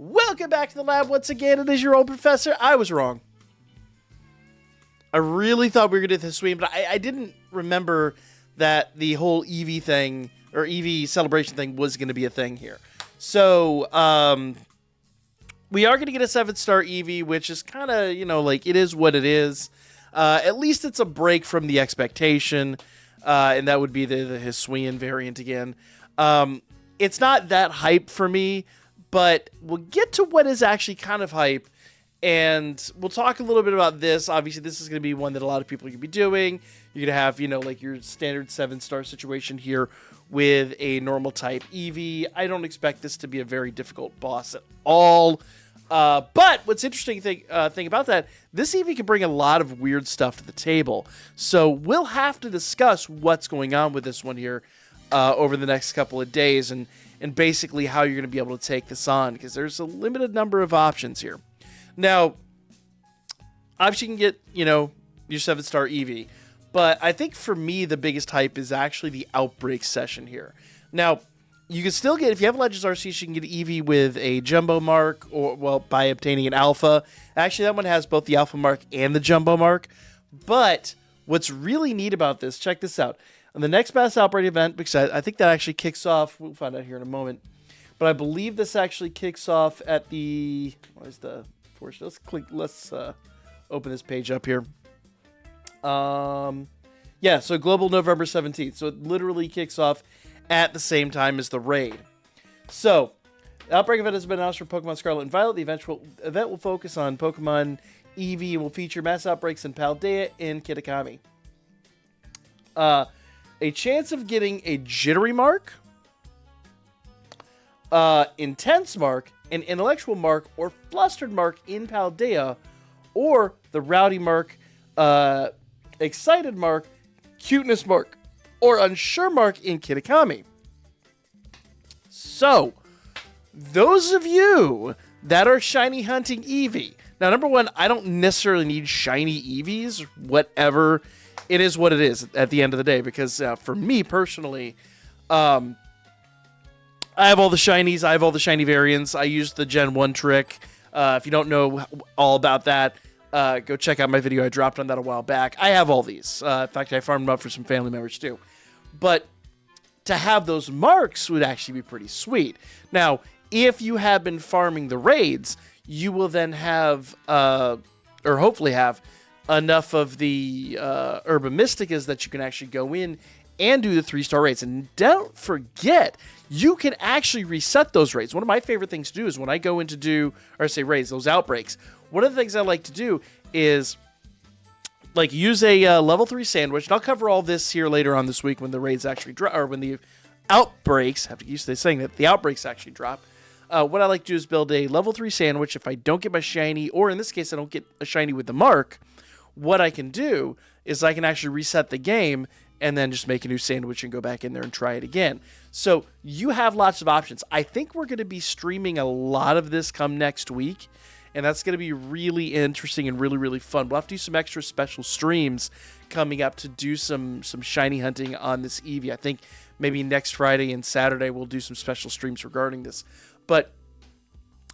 Welcome back to the lab once again. It is your old professor. I was wrong. I really thought we were going to do this Hisuian, but I didn't remember that the whole Eevee thing, or Eevee celebration thing, was going to be a thing here. So, we are going to get a 7-star Eevee, which is kind of, like, it is what it is. At least it's a break from the expectation, and that would be the Hisuian variant again. It's not that hype for me, but we'll get to what is actually kind of hype, and we'll talk a little bit about this. Obviously, this is going to be one that a lot of people are going to be doing. You're going to have, like your standard 7-star situation here with a normal type Eevee. I don't expect this to be a very difficult boss at all. But what's interesting thing about that, this Eevee can bring a lot of weird stuff to the table. So we'll have to discuss what's going on with this one here over the next couple of days, and basically how you're going to be able to take this on, because there's a limited number of options here. Now, obviously you can get, your 7-star Eevee, but I think for me the biggest hype is actually the Outbreak session here. Now, you can still get, if you have Legends RC, you can get Eevee with a Jumbo Mark, or, well, by obtaining an Alpha. Actually, that one has both the Alpha Mark and the Jumbo Mark. But what's really neat about this, check this out. On the next Mass Outbreak event, because I think that actually kicks off, we'll find out here in a moment, but I believe this actually kicks off at the, where's the force? Let's open this page up here. Yeah, so Global November 17th. So it literally kicks off at the same time as the raid. So, the Outbreak event has been announced for Pokemon Scarlet and Violet. The event will focus on Pokemon Eevee and will feature mass outbreaks in Paldea and Kitakami. A chance of getting a Jittery Mark, Intense Mark, an Intellectual Mark, or Flustered Mark in Paldea, or the Rowdy Mark, Excited Mark, Cuteness Mark, or Unsure Mark in Kitakami. So, those of you that are shiny hunting Eevee. Now, number one, I don't necessarily need shiny Eevees, whatever. It is what it is at the end of the day, because for me personally, I have all the shinies. I have all the shiny variants. I use the Gen 1 trick. If you don't know all about that, go check out my video. I dropped on that a while back. I have all these. In fact, I farmed them up for some family members too. But to have those marks would actually be pretty sweet. Now, if you have been farming the raids, you will then have, or hopefully have, enough of the Herba Mysticas that you can actually go in and do the 3-star raids. And don't forget, you can actually reset those raids. One of my favorite things to do is when I go in to do, or say raids, those outbreaks, one of the things I like to do is like use a level 3 sandwich. And I'll cover all this here later on this week when the raids actually drop, or when the outbreaks, I have to use this saying that the outbreaks actually drop. What I like to do is build a level 3 sandwich. If I don't get my shiny, or in this case, I don't get a shiny with the mark, what I can do is I can actually reset the game and then just make a new sandwich and go back in there and try it again. So you have lots of options. I think we're going to be streaming a lot of this come next week, and that's going to be really interesting and really, really fun. We'll have to do some extra special streams coming up to do some shiny hunting on this Eevee. I think maybe next Friday and Saturday we'll do some special streams regarding this. But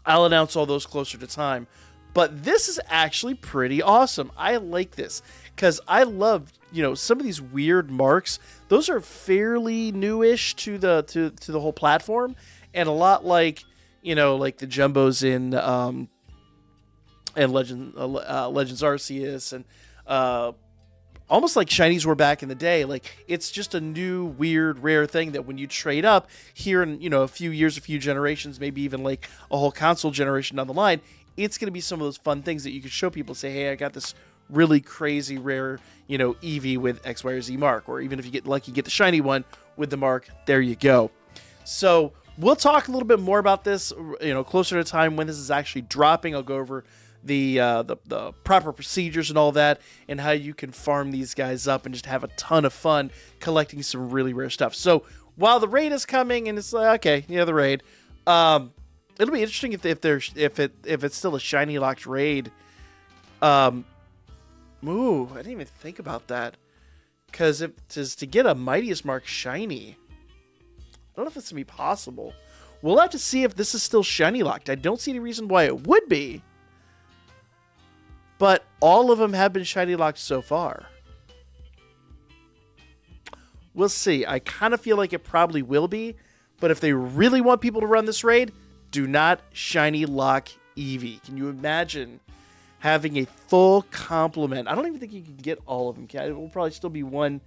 I'll announce all those closer to time. But this is actually pretty awesome. I like this because I love, some of these weird marks. Those are fairly newish to the whole platform, and a lot like, like the Jumbos in Legends Arceus, and almost like shinies were back in the day. Like, it's just a new, weird, rare thing that when you trade up here in, a few years, a few generations, maybe even like a whole console generation down the line, it's going to be some of those fun things that you can show people. Say, hey, I got this really crazy rare, Eevee with X, Y, or Z mark. Or even if you get lucky, get the shiny one with the mark. There you go. So we'll talk a little bit more about this, closer to time when this is actually dropping. I'll go over the proper procedures and all that, and how you can farm these guys up and just have a ton of fun collecting some really rare stuff. So while the raid is coming, and it's like, okay, the raid, it'll be interesting if it's still a shiny locked raid. I didn't even think about that, because to get a Mightiest Mark shiny, I don't know if it's gonna be possible. We'll have to see if this is still shiny locked. I don't see any reason why it would be. But all of them have been shiny locked so far. We'll see. I kind of feel like it probably will be. But if they really want people to run this raid, do not shiny lock Eevee. Can you imagine having a full complement? I don't even think you can get all of them. It will probably still be one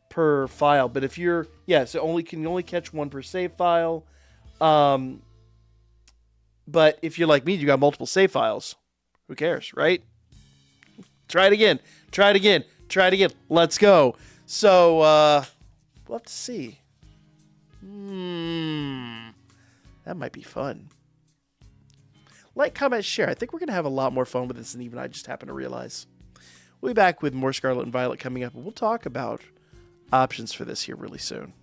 per file. But if you're... Yeah, so you only catch one per save file. But if you're like me, you got multiple save files. Who cares, right? Try it again. Try it again. Try it again. Let's go. So, we'll have to see. That might be fun. Like, comment, share. I think we're going to have a lot more fun with this than even I just happen to realize. We'll be back with more Scarlet and Violet coming up, and we'll talk about options for this here really soon.